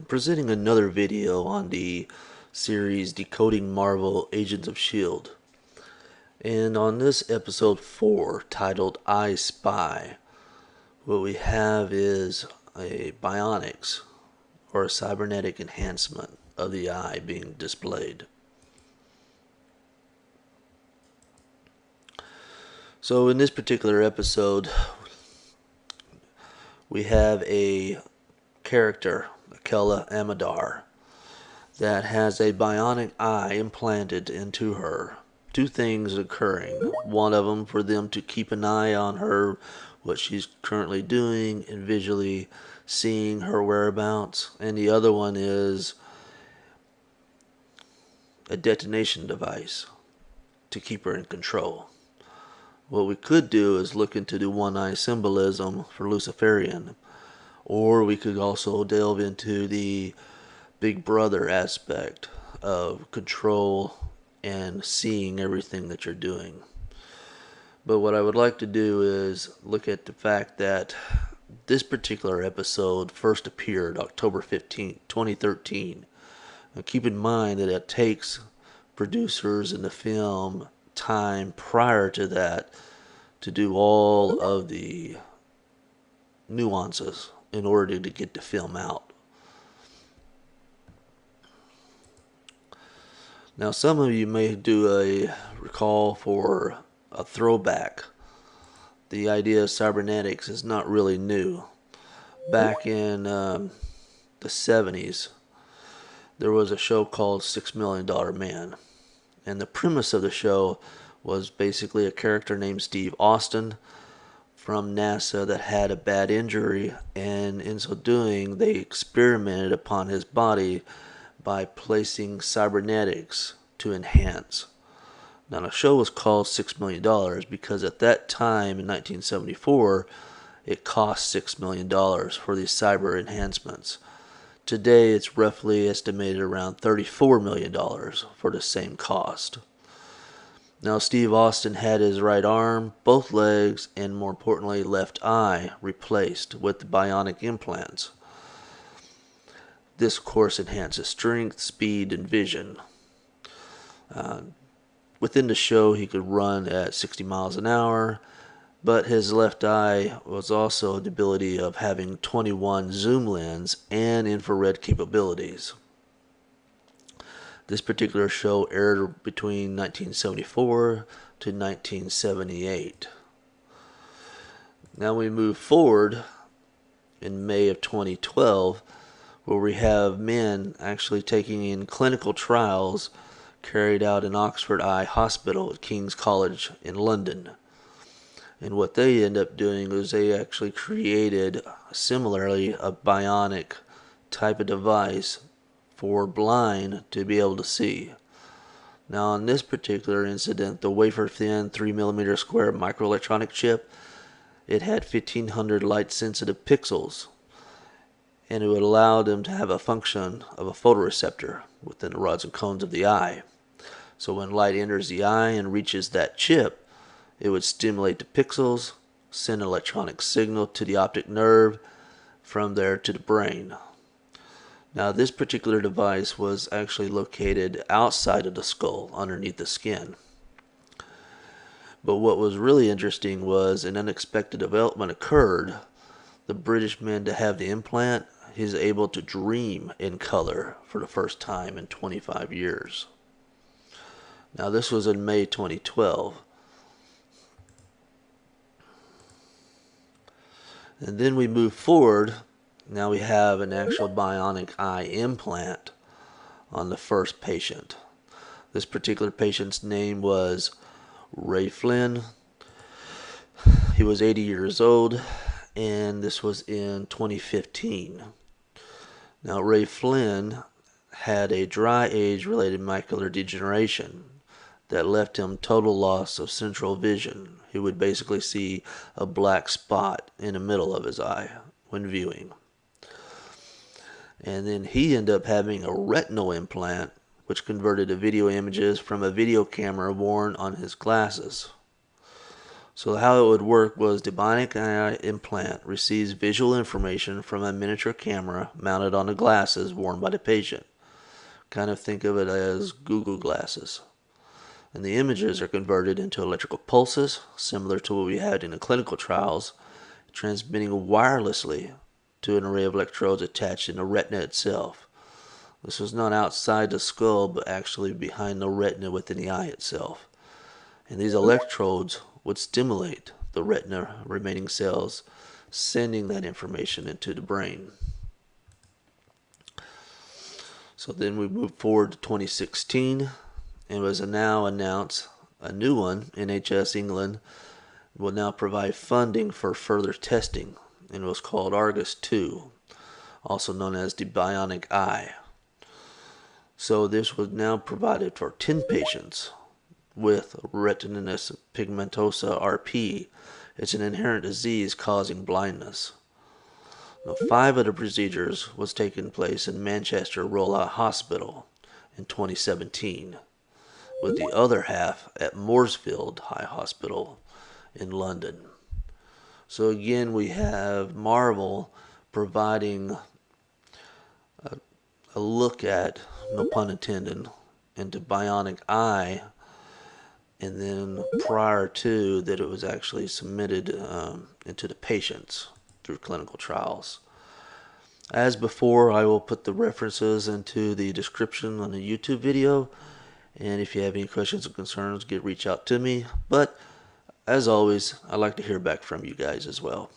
Presenting another video on the series Decoding Marvel Agents of S.H.I.E.L.D. And on this episode 4, titled Eye Spy, what we have is a bionics, or a cybernetic enhancement of the eye being displayed. So in this particular episode, we have a character, Akela Amadar, that has a bionic eye implanted into her. Two things occurring. One of them for them to keep an eye on her, what she's currently doing, and visually seeing her whereabouts. And the other one is a detonation device to keep her in control. What we could do is look into the one eye symbolism for Luciferian, or we could also delve into the Big Brother aspect of control and seeing everything that you're doing. But what I would like to do is look at the fact that this particular episode first appeared October 15th, 2013. Now keep in mind that it takes producers in the film time prior to that to do all of the nuances in order to get the film out. Now some of you may do a recall for a throwback. The idea of cybernetics is not really new. Back in the 70s, there was a show called $6 Million Man. And the premise of the show was basically a character named Steve Austin from NASA that had a bad injury, and in so doing, they experimented upon his body by placing cybernetics to enhance. Now, the show was called $6 Million because at that time in 1974, it cost $6 million for these cyber enhancements. Today, it's roughly estimated around $34 million for the same cost. Now, Steve Austin had his right arm, both legs, and more importantly, left eye replaced with the bionic implants. This, of course, enhances strength, speed, and vision. Within the show, he could run at 60 miles an hour, but his left eye was also the ability of having 21 zoom lens and infrared capabilities. This particular show aired between 1974 to 1978. Now we move forward in May of 2012, where we have men actually taking in clinical trials carried out in Oxford Eye Hospital at King's College in London. And what they end up doing is they actually created, similarly, a bionic type of device for blind to be able to see. Now, on this particular incident, the wafer-thin 3mm square microelectronic chip, it had 1500 light-sensitive pixels, and it would allow them to have a function of a photoreceptor within the rods and cones of the eye. So when light enters the eye and reaches that chip, it would stimulate the pixels, send an electronic signal to the optic nerve, from there to the brain. Now, this particular device was actually located outside of the skull, underneath the skin. But what was really interesting was an unexpected development occurred. The British man to have the implant, he's able to dream in color for the first time in 25 years. Now, this was in May 2012. And then we move forward. Now we have an actual bionic eye implant on the first patient. This particular patient's name was Ray Flynn. He was 80 years old, and this was in 2015. Now, Ray Flynn had a dry age-related macular degeneration that left him total loss of central vision. He would basically see a black spot in the middle of his eye when viewing. And then he ended up having a retinal implant, which converted the video images from a video camera worn on his glasses. So how it would work was the bionic eye implant receives visual information from a miniature camera mounted on the glasses worn by the patient. Kind of think of it as Google glasses. And the images are converted into electrical pulses, similar to what we had in the clinical trials, transmitting wirelessly to an array of electrodes attached in the retina itself. This was not outside the skull, but actually behind the retina within the eye itself. And these electrodes would stimulate the retina remaining cells, sending that information into the brain. So then we move forward to 2016, and was now announced a new one. NHS England will now provide funding for further testing, and it was called Argus 2, also known as the bionic eye. So this was now provided for 10 patients with retinitis pigmentosa RP. It's an inherent disease causing blindness. Now, 5 of the procedures was taking place in Manchester Royal Hospital in 2017, with the other half at Mooresfield High Hospital in London. So again, we have Marvel providing a look at, no pun intended, into bionic eye, and then prior to that it was actually submitted into the patients through clinical trials. As before, I will put the references into the description on the YouTube video, and if you have any questions or concerns, reach out to me. But as always, I'd like to hear back from you guys as well.